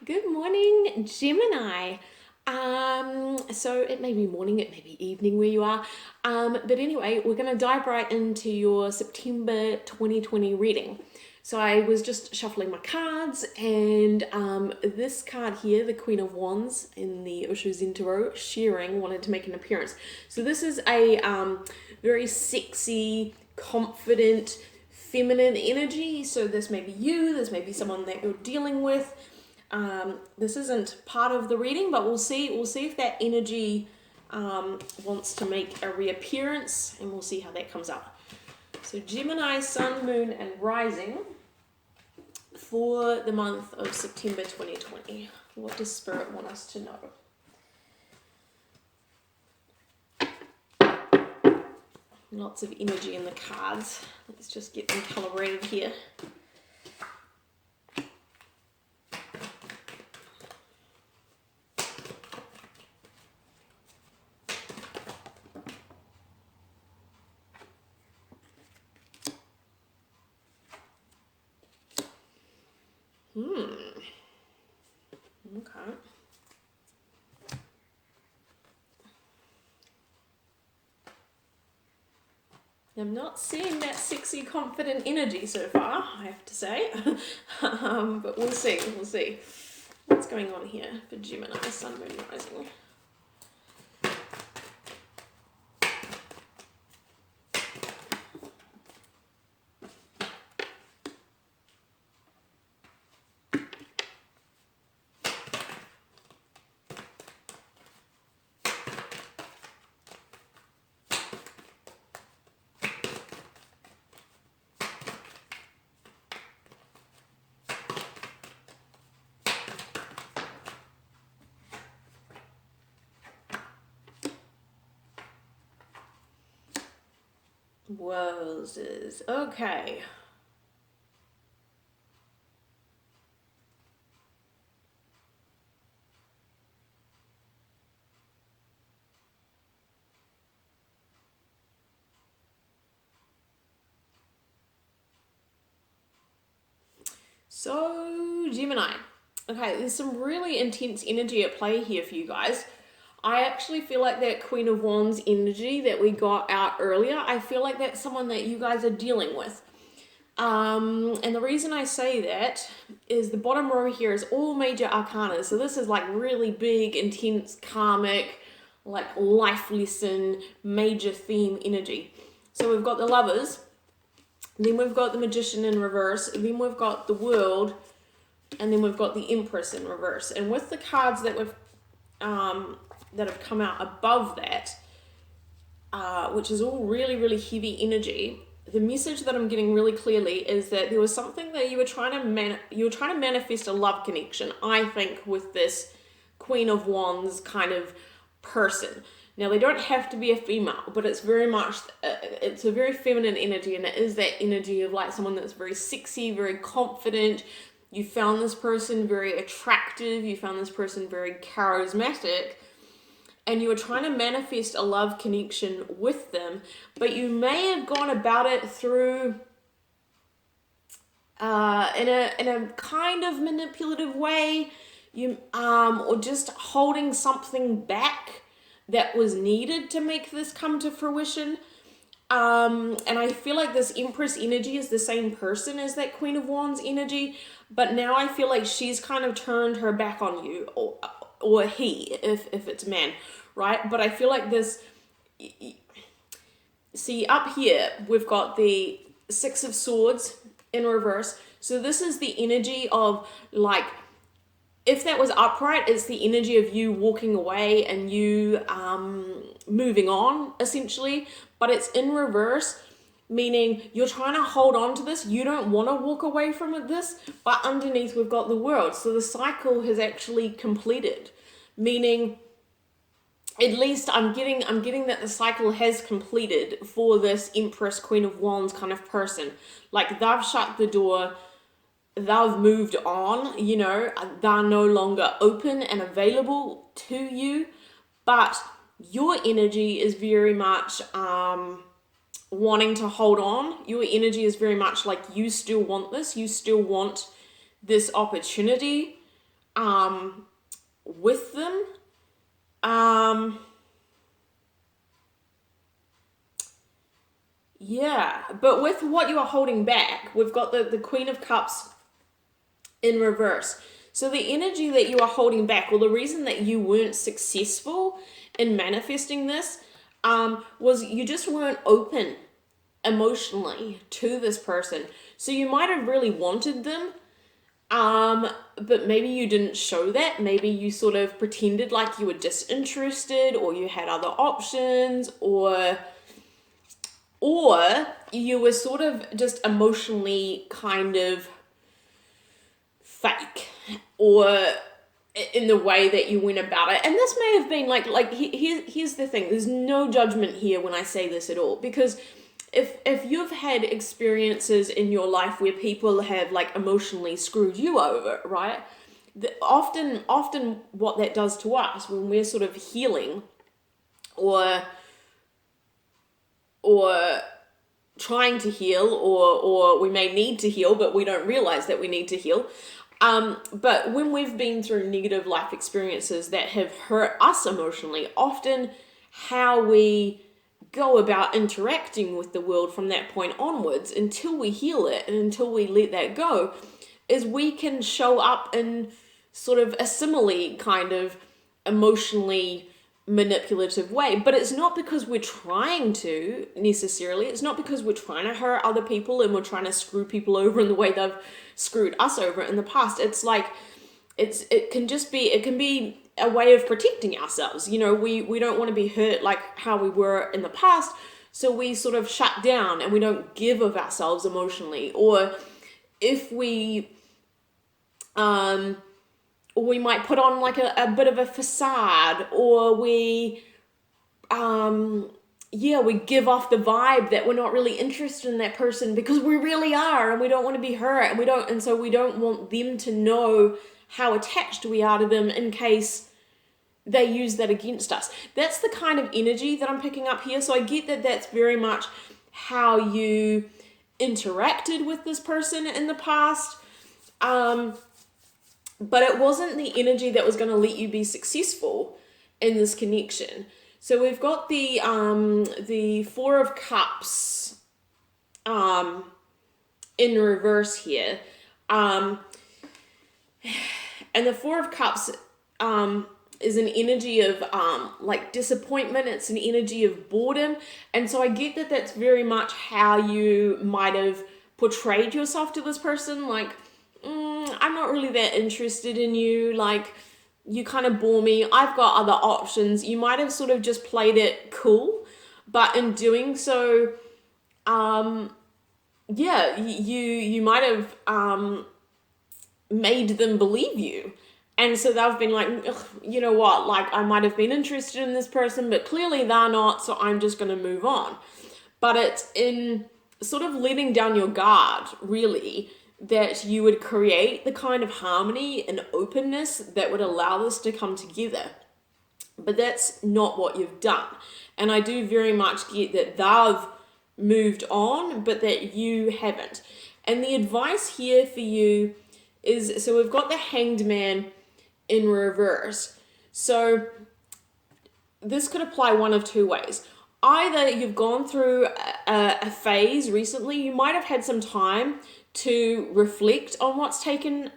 Good morning, Gemini. So it may be morning, it may be evening where you are. But anyway, we're going to dive right into your September 2020 reading. So I was just shuffling my cards, and this card here, the Queen of Wands in the Osho Zentaro, sharing, wanted to make an appearance. So this is a very sexy, confident, feminine energy. So this may be you, this may be someone that you're dealing with. This isn't part of the reading, but we'll see if that energy wants to make a reappearance, and we'll see how that comes out. So Gemini, Sun, Moon, and Rising for the month of September 2020. What does Spirit want us to know? Lots of energy in the cards. Let's just get them calibrated here. Okay. I'm not seeing that sexy, confident energy so far, I have to say. But we'll see. What's going on here for Gemini, Sun, Moon, Rising? Roses. Okay. So, Gemini. Okay, there's some really intense energy at play here for you guys. I actually feel like that Queen of Wands energy that we got out earlier, I feel like that's someone that you guys are dealing with. And the reason I say that is the bottom row here is all major arcana. So this is like really big, intense, karmic, like life lesson, major theme energy. So we've got the Lovers, then we've got the Magician in reverse, then we've got the World, and then we've got the Empress in reverse. And with the cards that we've that have come out above that, which is all really, really heavy energy, the message that I'm getting really clearly is that there was something that you were trying to manifest a love connection, I think, with this Queen of Wands kind of person. Now, they don't have to be a female, but it's very much, it's a very feminine energy, and it is that energy of like someone that's very sexy, very confident. You found this person very attractive, you found this person very charismatic, and you were trying to manifest a love connection with them, but you may have gone about it through in a kind of manipulative way, or just holding something back that was needed to make this come to fruition. And I feel like this Empress energy is the same person as that Queen of Wands energy, but now I feel like she's kind of turned her back on you, or he, if it's a man, right? But I feel like this, see up here, we've got the Six of Swords in reverse. So this is the energy of like, if that was upright, it's the energy of you walking away and you moving on, essentially. But it's in reverse, meaning you're trying to hold on to this. You don't want to walk away from this, but underneath we've got the World. So the cycle has actually completed, meaning at least I'm getting that the cycle has completed for this Empress, Queen of Wands kind of person. Like they've shut the door, they've moved on, they're no longer open and available to you, but your energy is very much wanting to hold on. Your energy is very much like you still want this, you still want this opportunity, with them. Yeah, but with what you are holding back, we've got the Queen of Cups in reverse. So the energy that you are holding back, or the reason that you weren't successful in manifesting this, was you just weren't open emotionally to this person. So you might have really wanted them, but maybe you didn't show that. Maybe you sort of pretended like you were disinterested, or you had other options, or you were sort of just emotionally kind of fake, or in the way that you went about it. And this may have been here's the thing, there's no judgment here when I say this at all, because if you've had experiences in your life where people have like emotionally screwed you over, right? Often what that does to us when we're sort of healing or trying to heal, or we may need to heal, but we don't realize that we need to heal. But when we've been through negative life experiences that have hurt us emotionally, often how we go about interacting with the world from that point onwards, until we heal it and until we let that go, is we can show up in sort of a similarly kind of emotionally manipulative way. But it's not because we're trying to necessarily, it's not because we're trying to hurt other people and we're trying to screw people over in the way they've screwed us over in the past. It's like it can be a way of protecting ourselves. We don't want to be hurt like how we were in the past, so we sort of shut down and we don't give of ourselves emotionally. Or if we might put on like a bit of a facade, or we give off the vibe that we're not really interested in that person, because we really are, and we don't want to be hurt, and so we don't want them to know how attached we are to them in case they use that against us. That's the kind of energy that I'm picking up here. So I get that that's very much how you interacted with this person in the past, but it wasn't the energy that was going to let you be successful in this connection. So we've got the Four of Cups in reverse here. And the Four of Cups is an energy of like disappointment. It's an energy of boredom. And so I get that that's very much how you might have portrayed yourself to this person. Like, I'm not really that interested in you. Like, you kind of bore me. I've got other options. You might have sort of just played it cool. But in doing so, you might have made them believe you. And so they've been like, you know what, like I might have been interested in this person, but clearly they're not, so I'm just going to move on. But it's in sort of letting down your guard, really, that you would create the kind of harmony and openness that would allow this to come together. But that's not what you've done. And I do very much get that they've moved on, but that you haven't. And the advice here for you is, so we've got the Hanged Man in reverse. So this could apply one of two ways. Either you've gone through a phase recently, you might have had some time to reflect on what's taken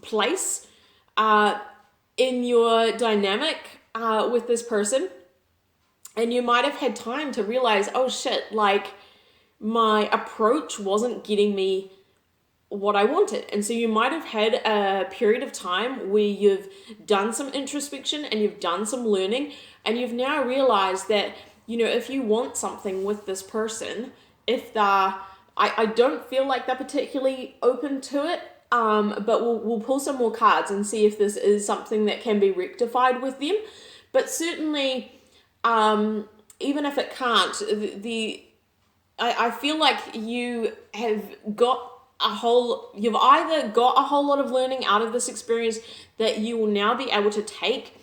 place in your dynamic with this person. And you might have had time to realize, oh shit, like my approach wasn't getting me what I wanted. And so you might have had a period of time where you've done some introspection and you've done some learning, and you've now realized that, you know, if you want something with this person, if they're, I don't feel like they're particularly open to it, but we'll pull some more cards and see if this is something that can be rectified with them. But certainly, even if it can't, I feel like you have got you've either got a whole lot of learning out of this experience that you will now be able to take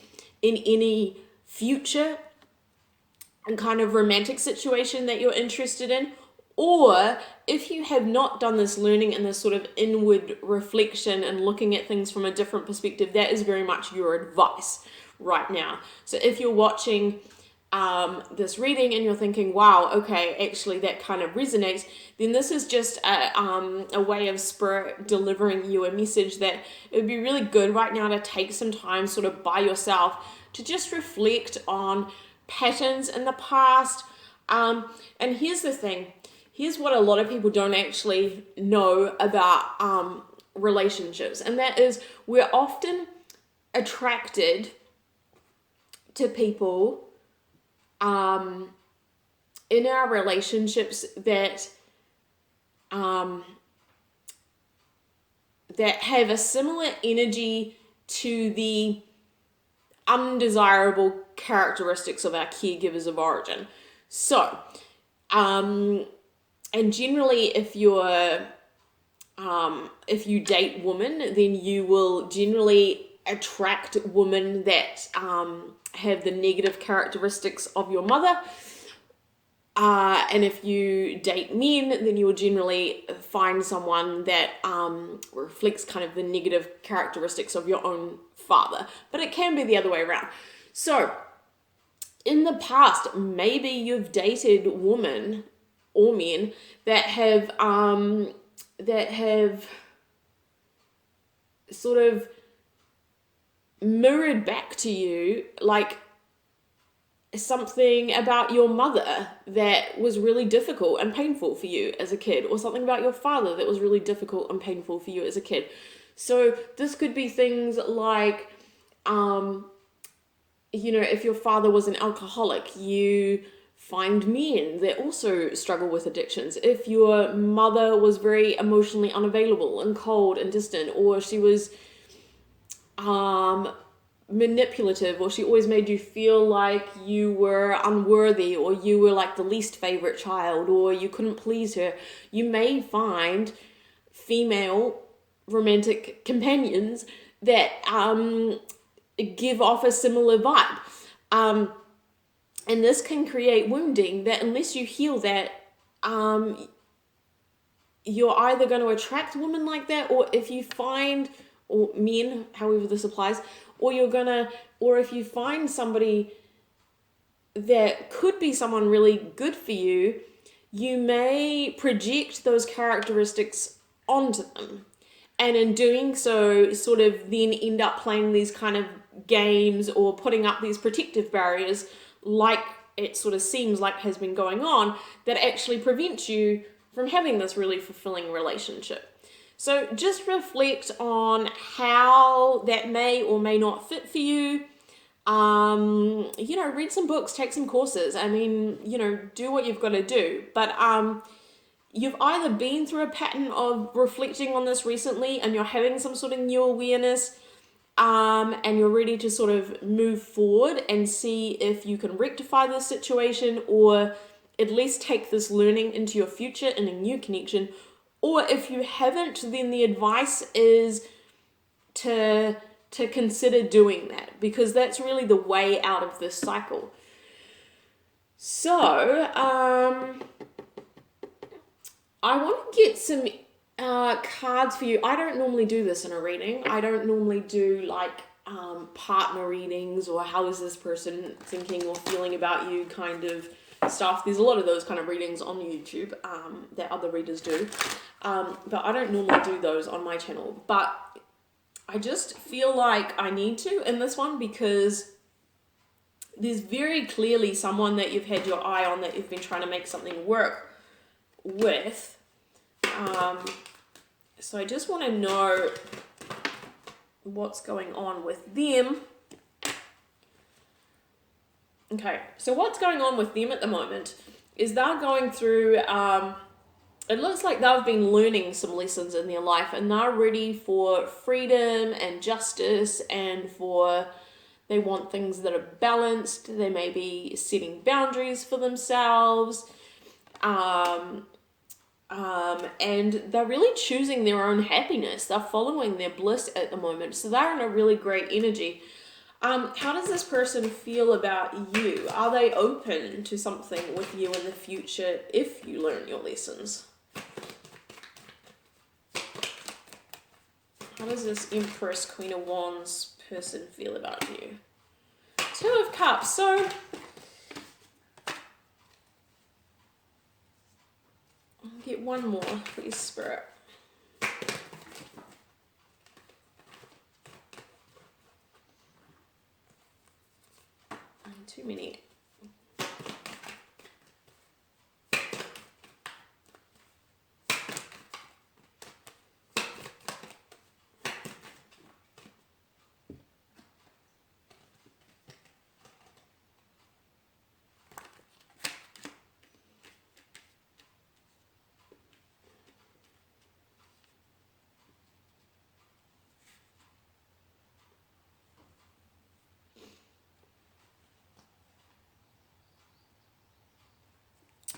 in any future and kind of romantic situation that you're interested in, Or if you have not done this learning and this sort of inward reflection and looking at things from a different perspective, that is very much your advice right now. So if you're watching this reading and you're thinking, wow, okay, actually that kind of resonates, then this is just a way of spirit delivering you a message that it would be really good right now to take some time sort of by yourself to just reflect on patterns in the past. And here's the thing. Here's what a lot of people don't actually know about relationships, and that is we're often attracted to people in our relationships that have a similar energy to the undesirable characteristics of our caregivers of origin. So, and generally, if you date women, then you will generally attract women that have the negative characteristics of your mother. And if you date men, then you will generally find someone that reflects kind of the negative characteristics of your own father. But it can be the other way around. So, in the past, maybe you've dated women or men that have sort of mirrored back to you like something about your mother that was really difficult and painful for you as a kid, or something about your father that was really difficult and painful for you as a kid. So this could be things like, if your father was an alcoholic, you find men that also struggle with addictions. If your mother was very emotionally unavailable and cold and distant, or she was manipulative, or she always made you feel like you were unworthy, or you were like the least favorite child, or you couldn't please her, you may find female romantic companions that give off a similar vibe. And this can create wounding that unless you heal that, you're either going to attract women like that, or if you find, or men, however this applies, or if you find somebody that could be someone really good for you, you may project those characteristics onto them. And in doing so, sort of then end up playing these kind of games or putting up these protective barriers, like it sort of seems like has been going on, that actually prevents you from having this really fulfilling relationship. So just reflect on how that may or may not fit for you. Read some books, take some courses. I mean, do what you've got to do. But you've either been through a pattern of reflecting on this recently and you're having some sort of new awareness, and you're ready to sort of move forward and see if you can rectify this situation, or at least take this learning into your future in a new connection. Or if you haven't, then the advice is to consider doing that, because that's really the way out of this cycle. So, I want to get some cards for you. I don't normally do this in a reading. I don't normally do like partner readings, or how is this person thinking or feeling about you kind of stuff. There's a lot of those kind of readings on YouTube that other readers do. But I don't normally do those on my channel. But I just feel like I need to in this one, because there's very clearly someone that you've had your eye on, that you've been trying to make something work with. So I just want to know what's going on with them. Okay, so what's going on with them at the moment is they're going through, it looks like they've been learning some lessons in their life, and they're ready for freedom and justice, and they want things that are balanced. They may be setting boundaries for themselves, and they're really choosing their own happiness. They're following their bliss at the moment, so they're in a really great energy. How does this person feel about you? Are they open to something with you in the future if you learn your lessons? How does this Empress, Queen of Wands person feel about you? Two of Cups. So, I'll get one more, please, Spirit. Too many.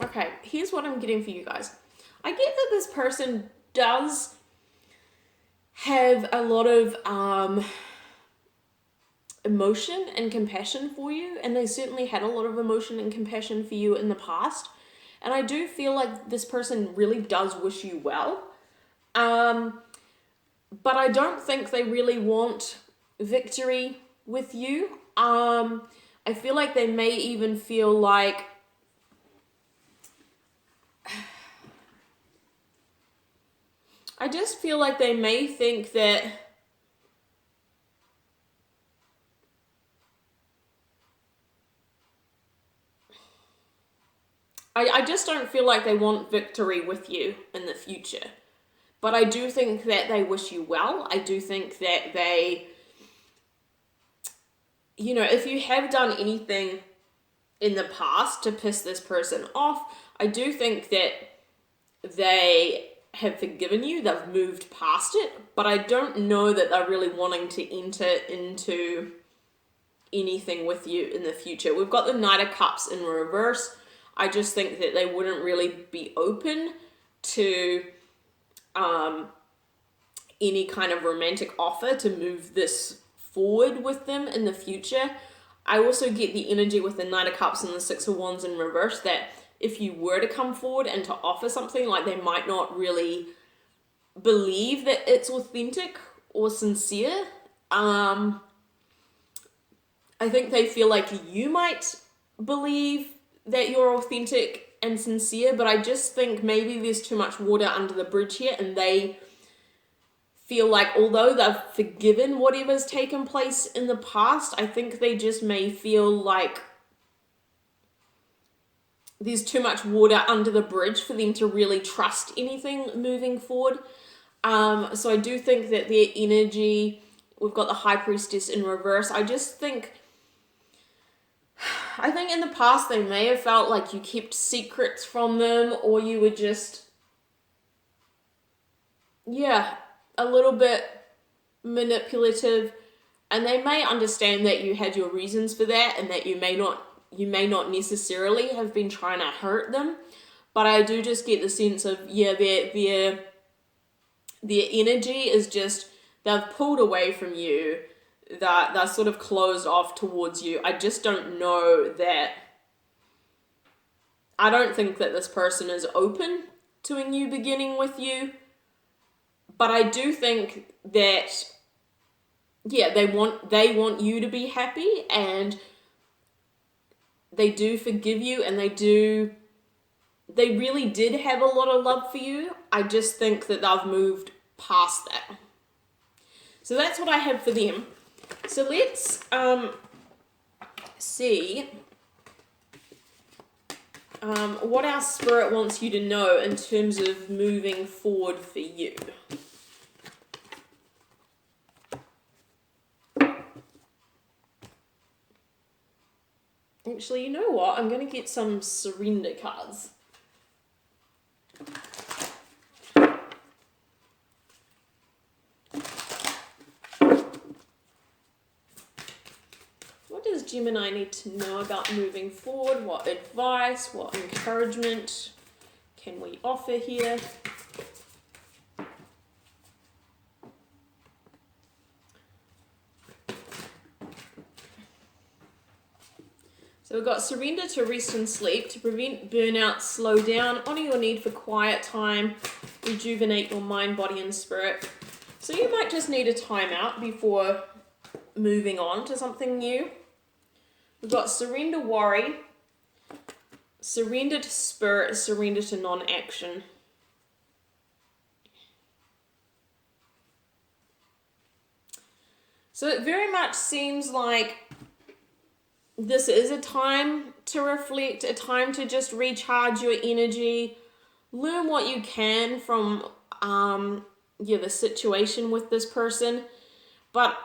Okay, here's what I'm getting for you guys. I get that this person does have a lot of emotion and compassion for you, and they certainly had a lot of emotion and compassion for you in the past. And I do feel like this person really does wish you well. But I don't think they really want victory with you. I feel like they may even feel like I just feel like they may think that I just don't feel like they want victory with you in the future. But I do think that they wish you well. I do think that they, you know, if you have done anything in the past to piss this person off, I do think that they have forgiven you, they've moved past it, but I don't know that they're really wanting to enter into anything with you in the future. We've got the Knight of Cups in reverse. I just think that they wouldn't really be open to any kind of romantic offer to move this forward with them in the future. I also get the energy with the Knight of Cups and the Six of Wands in reverse that if you were to come forward and to offer something, like they might not really believe that it's authentic or sincere. I think they feel like you might believe that you're authentic and sincere, but I just think maybe there's too much water under the bridge here, and they feel like although they've forgiven whatever's taken place in the past, I think they just may feel like there's too much water under the bridge for them to really trust anything moving forward. So I do think that their energy, we've got the High Priestess in reverse. I think in the past they may have felt like you kept secrets from them, or you were just, a little bit manipulative, and they may understand that you had your reasons for that and that you may not necessarily have been trying to hurt them, but I do just get the sense of, their energy is just, they've pulled away from you, that they're sort of closed off towards you. I just don't know that, I don't think that this person is open to a new beginning with you, but I do think that, they want you to be happy, and they do forgive you, and they really did have a lot of love for you. I just think that they've moved past that. So that's what I have for them. So let's see what our spirit wants you to know in terms of moving forward for you. Actually, you know what? I'm going to get some surrender cards. What does Gemini need to know about moving forward? What advice, what encouragement can we offer here? So we've got surrender to rest and sleep, to prevent burnout, slow down, honor your need for quiet time, rejuvenate your mind, body, and spirit. So you might just need a timeout before moving on to something new. We've got surrender, worry, surrender to spirit, surrender to non-action. So it very much seems like this is a time to reflect, a time to just recharge your energy, learn what you can from the situation with this person. But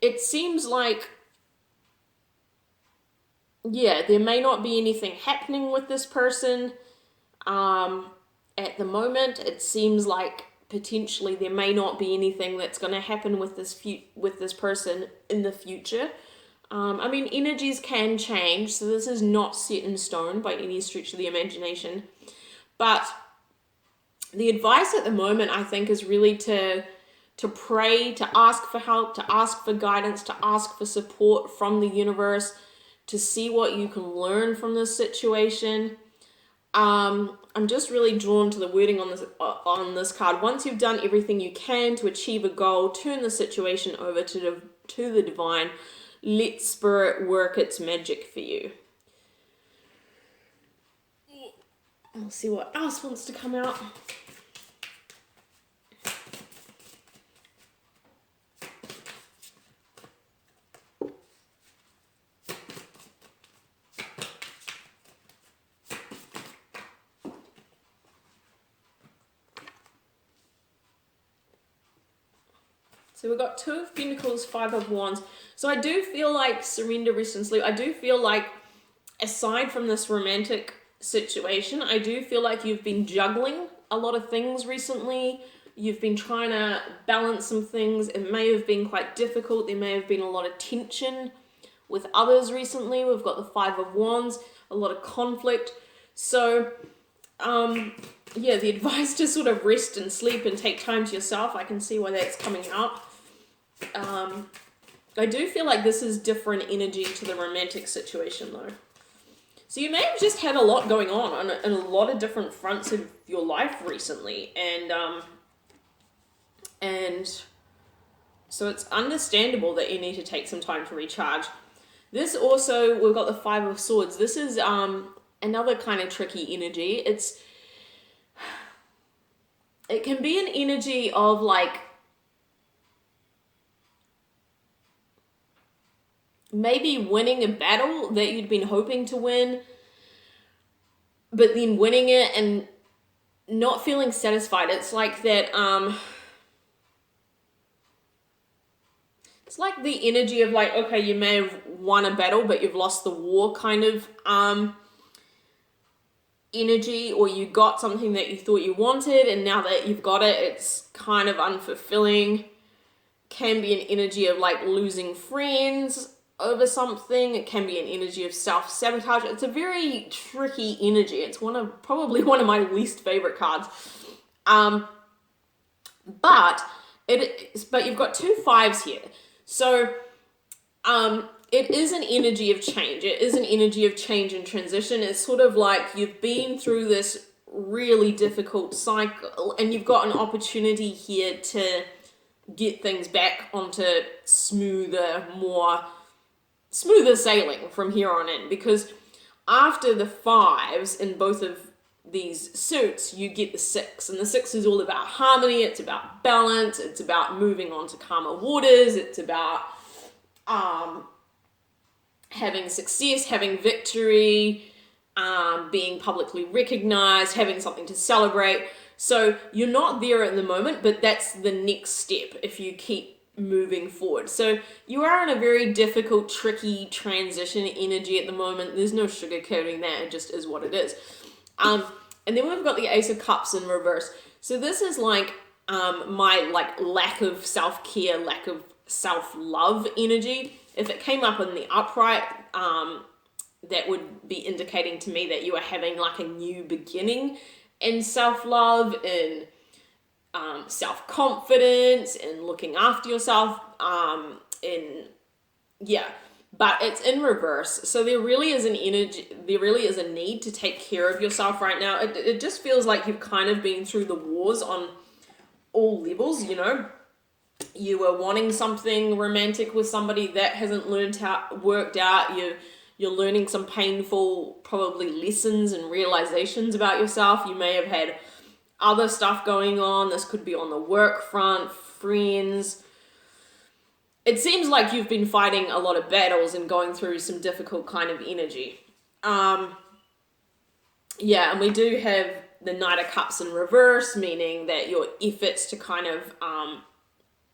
it seems like, there may not be anything happening with this person at the moment. It seems like potentially there may not be anything that's going to happen with this person in the future. Energies can change, so this is not set in stone by any stretch of the imagination. But the advice at the moment, I think, is really to pray, to ask for help, to ask for guidance, to ask for support from the universe, to see what you can learn from this situation. I'm just really drawn to the wording on this card. Once you've done everything you can to achieve a goal, turn the situation over to the divine. Let spirit work its magic for you. We'll see what else wants to come out. So we've got 2 of Pentacles, 5 of Wands. So I do feel like surrender, rest, and sleep. I do feel like, aside from this romantic situation, I do feel like you've been juggling a lot of things recently. You've been trying to balance some things. It may have been quite difficult. There may have been a lot of tension with others recently. We've got the 5 of Wands, a lot of conflict. So, the advice to sort of rest and sleep and take time to yourself, I can see why that's coming out. I do feel like this is different energy to the romantic situation, though. So you may have just had a lot going on a lot of different fronts of your life recently, and so it's understandable that you need to take some time to recharge. This also, we've got the 5 of Swords. This is another kind of tricky energy. It can be an energy of like maybe winning a battle that you'd been hoping to win, but then winning it and not feeling satisfied. It's like that, it's like the energy of like, okay, you may have won a battle, but you've lost the war kind of energy, or you got something that you thought you wanted, and now that you've got it, it's kind of unfulfilling. Can be an energy of like losing friends over something. It can be an energy of self-sabotage. It's a very tricky energy. It's probably one of my least favorite cards. But you've got 2 5s here. So it is an energy of change. It is an energy of change and transition. It's sort of like you've been through this really difficult cycle and you've got an opportunity here to get things back onto smoother sailing from here on in, because after the 5s in both of these suits, you get the 6, and the 6 is all about harmony. It's about balance. It's about moving on to calmer waters. It's about having success, having victory, being publicly recognized, having something to celebrate. So you're not there at the moment, but that's the next step if you keep moving forward. So you are in a very difficult, tricky transition energy at the moment. There's no sugarcoating that. It just is what it is. And then we've got the Ace of Cups in reverse. So this is like my like lack of self-care, lack of self-love energy. If it came up in the upright, that would be indicating to me that you are having like a new beginning in self-love, in self-confidence, in looking after yourself, but it's in reverse. So there really is an energy, there really is a need to take care of yourself right now. It just feels like you've kind of been through the wars on all levels, you know. You were wanting something romantic with somebody that hasn't worked out. You're learning some painful, probably lessons and realizations about yourself. You may have had other stuff going on. This could be on the work front, friends. It seems like you've been fighting a lot of battles and going through some difficult kind of energy. Yeah, and we do have the Knight of Cups in reverse, meaning that your efforts to kind of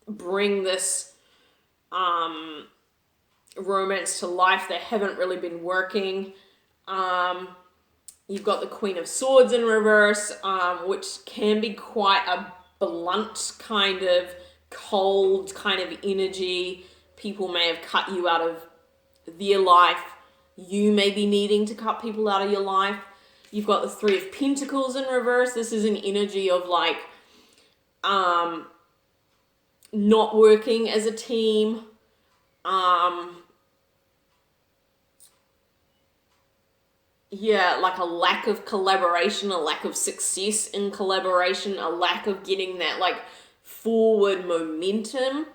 bring this romance to life, they haven't really been working. You've got the Queen of Swords in reverse, which can be quite a blunt kind of cold kind of energy. People may have cut you out of their life. You may be needing to cut people out of your life. You've got the Three of Pentacles in reverse. This is an energy of like not working as a team. Yeah, like a lack of collaboration, a lack of success in collaboration, a lack of getting that like forward momentum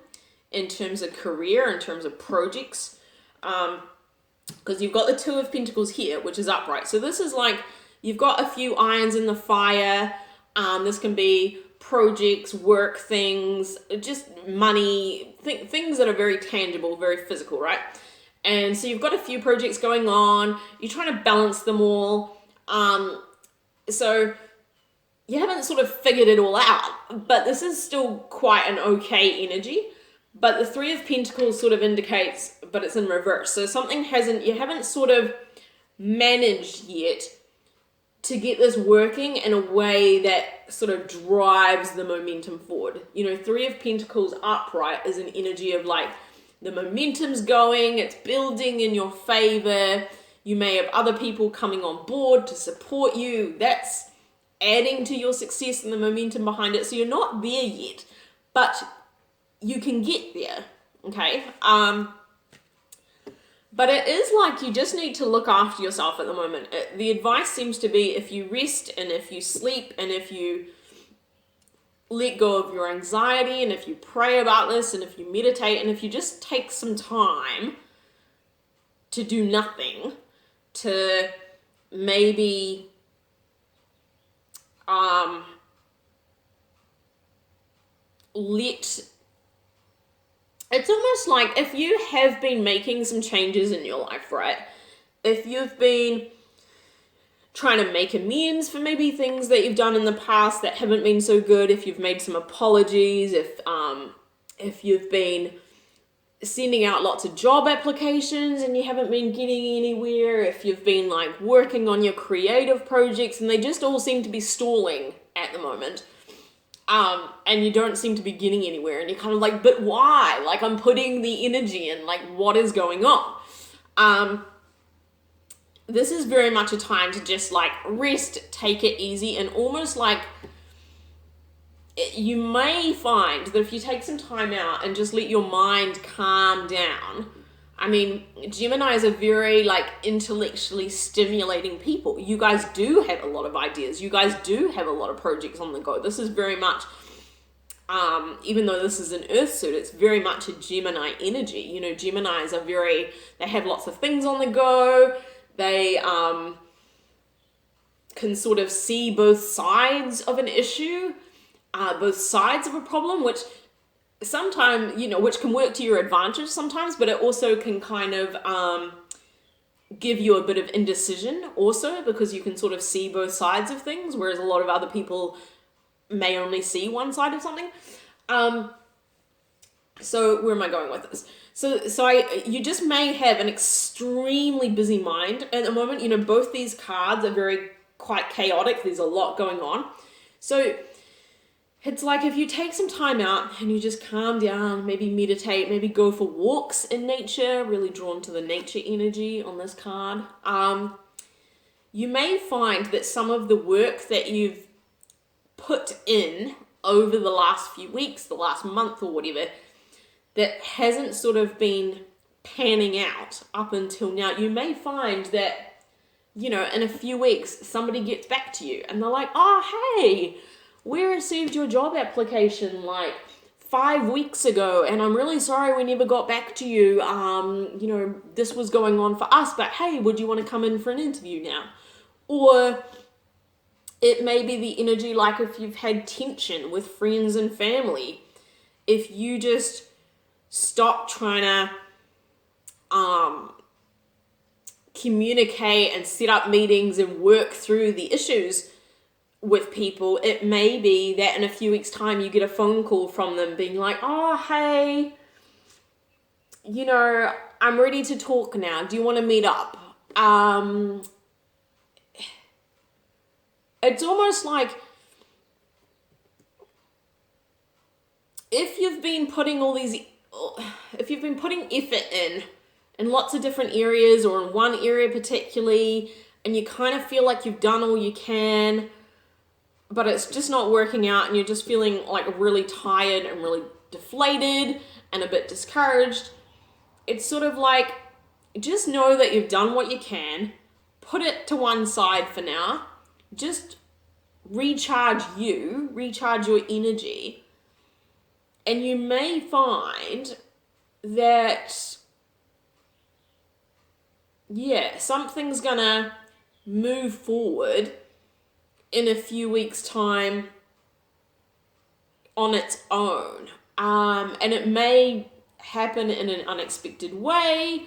in terms of career, in terms of projects. Because you've got the Two of Pentacles here, which is upright. So this is like, you've got a few irons in the fire. This can be projects, work things, just money, things that are very tangible, very physical, right? And so you've got a few projects going on. You're trying to balance them all. So you haven't sort of figured it all out, but this is still quite an okay energy. But the Three of Pentacles sort of indicates, but it's in reverse. So you haven't sort of managed yet to get this working in a way that sort of drives the momentum forward. You know, Three of Pentacles upright is an energy of like, the momentum's going, it's building in your favor. You may have other people coming on board to support you. That's adding to your success and the momentum behind it. So you're not there yet, but you can get there, okay? But it is like you just need to look after yourself at the moment. The advice seems to be if you rest and if you sleep and if you let go of your anxiety and if you pray about this and if you meditate and if you just take some time to do nothing, to maybe it's almost like if you have been making some changes in your life, right? If you've been trying to make amends for maybe things that you've done in the past that haven't been so good, if you've made some apologies, if you've been sending out lots of job applications and you haven't been getting anywhere, if you've been like working on your creative projects and they just all seem to be stalling at the moment, and you don't seem to be getting anywhere and you're kind of like, but why? Like, I'm putting the energy in, like, what is going on? This is very much a time to just like rest, take it easy, and almost like you may find that if you take some time out and just let your mind calm down. I mean, Gemini is a very like intellectually stimulating people. You guys do have a lot of ideas. You guys do have a lot of projects on the go. This is very much, even though this is an earth suit, it's very much a Gemini energy. You know, Geminis are they have lots of things on the go. They can sort of see both sides of an issue, both sides of a problem, which sometimes, you know, which can work to your advantage sometimes, but it also can kind of give you a bit of indecision also, because you can sort of see both sides of things, whereas a lot of other people may only see one side of something. So where am I going with this? You just may have an extremely busy mind at the moment. You know, both these cards are quite chaotic. There's a lot going on. So it's like if you take some time out and you just calm down, maybe meditate, maybe go for walks in nature, really drawn to the nature energy on this card. You may find that some of the work that you've put in over the last few weeks, the last month or whatever, that hasn't sort of been panning out up until now, you may find that, you know, in a few weeks, somebody gets back to you and they're like, oh, hey, we received your job application like 5 weeks ago, and I'm really sorry we never got back to you. You know, this was going on for us, but hey, would you want to come in for an interview now? Or it may be the energy like if you've had tension with friends and family, if you just stop trying to communicate and set up meetings and work through the issues with people, it may be that in a few weeks' time you get a phone call from them being like, oh, hey, you know, I'm ready to talk now. Do you want to meet up? It's almost like if you've been putting effort in lots of different areas or in one area particularly, and you kind of feel like you've done all you can, but it's just not working out and you're just feeling like really tired and really deflated and a bit discouraged, it's sort of like, just know that you've done what you can, put it to one side for now, just recharge your energy, and you may find that, yeah, something's gonna move forward in a few weeks' time on its own. And it may happen in an unexpected way,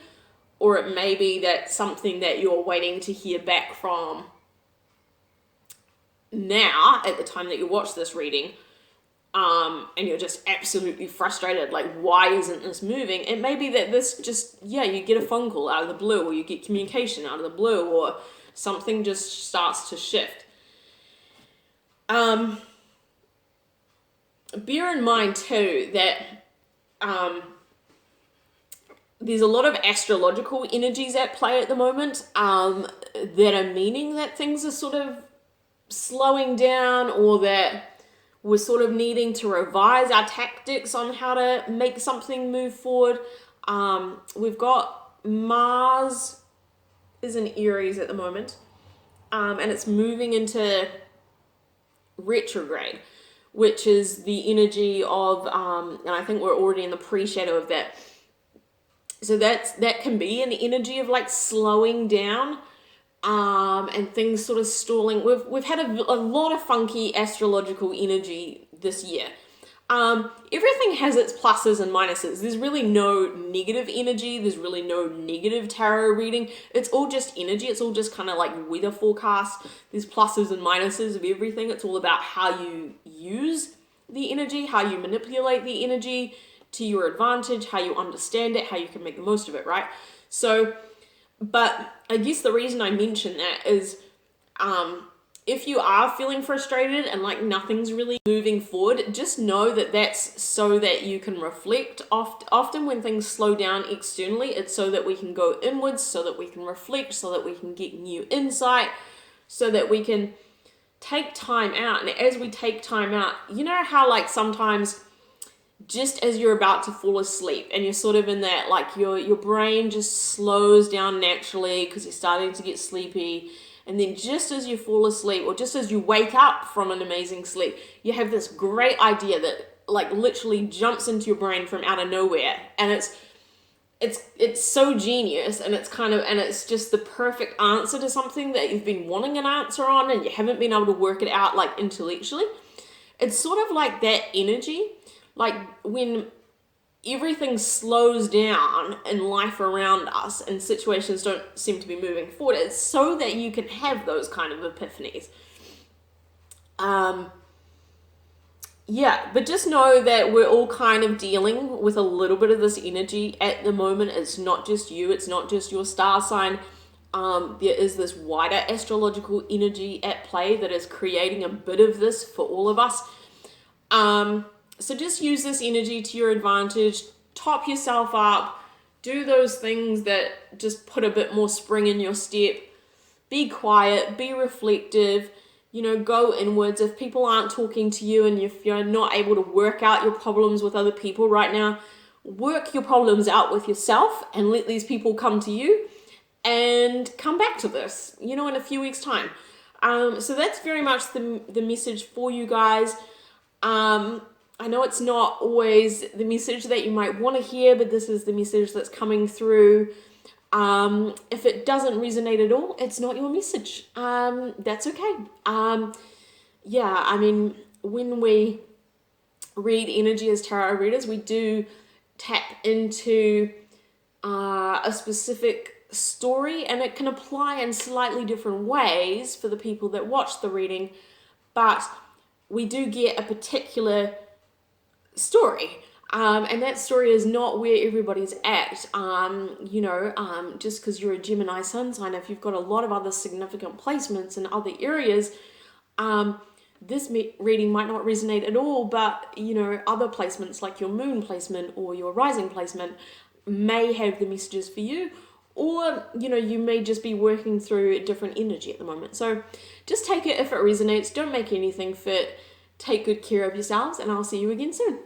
or it may be that something that you're waiting to hear back from now at the time that you watch this reading, and you're just absolutely frustrated, like, why isn't this moving? It may be that this just, yeah, you get a phone call out of the blue, or you get communication out of the blue, or something just starts to shift. Bear in mind too that there's a lot of astrological energies at play at the moment that are meaning that things are sort of slowing down, or that we're sort of needing to revise our tactics on how to make something move forward. We've got Mars is in Aries at the moment, and it's moving into retrograde, which is the energy of, and I think we're already in the pre-shadow of that. So that can be an energy of like slowing down, and things sort of stalling. We've had a lot of funky astrological energy this year. Everything has its pluses and minuses. There's really no negative energy. There's really no negative tarot reading. It's all just energy. It's all just kind of like weather forecasts. There's pluses and minuses of everything. It's all about how you use the energy, how you manipulate the energy to your advantage, how you understand it, how you can make the most of it, right? So, but I guess the reason I mention that is, if you are feeling frustrated and like nothing's really moving forward, just know that that's so that you can reflect. Often when things slow down externally, it's so that we can go inwards, so that we can reflect, so that we can get new insight, so that we can take time out. And as we take time out, you know how like sometimes just as you're about to fall asleep and you're sort of in that, like your brain just slows down naturally because you're starting to get sleepy. And then just as you fall asleep, or just as you wake up from an amazing sleep, you have this great idea that like literally jumps into your brain from out of nowhere. And it's so genius, and it's just the perfect answer to something that you've been wanting an answer on and you haven't been able to work it out like intellectually. It's sort of like that energy, like when everything slows down in life around us and situations don't seem to be moving forward. It's so that you can have those kind of epiphanies. Yeah, but just know that we're all kind of dealing with a little bit of this energy at the moment. It's not just you, it's not just your star sign. There is this wider astrological energy at play that is creating a bit of this for all of us. So just use this energy to your advantage, top yourself up, do those things that just put a bit more spring in your step. Be quiet, be reflective, go inwards. If people aren't talking to you and if you're not able to work out your problems with other people right now, work your problems out with yourself and let these people come to you, and come back to this, in a few weeks' time. So that's very much the message for you guys. I know it's not always the message that you might want to hear, but this is the message that's coming through. If it doesn't resonate at all, it's not your message. That's okay. When we read energy as tarot readers, we do tap into a specific story, and it can apply in slightly different ways for the people that watch the reading, but we do get a particular story, and that story is not where everybody's at. Just because you're a Gemini sun sign, if you've got a lot of other significant placements in other areas, this reading might not resonate at all, but other placements like your moon placement or your rising placement may have the messages for you, or you may just be working through a different energy at the moment. So just take it if it resonates. Don't make anything fit. Take good care of yourselves, and I'll see you again soon.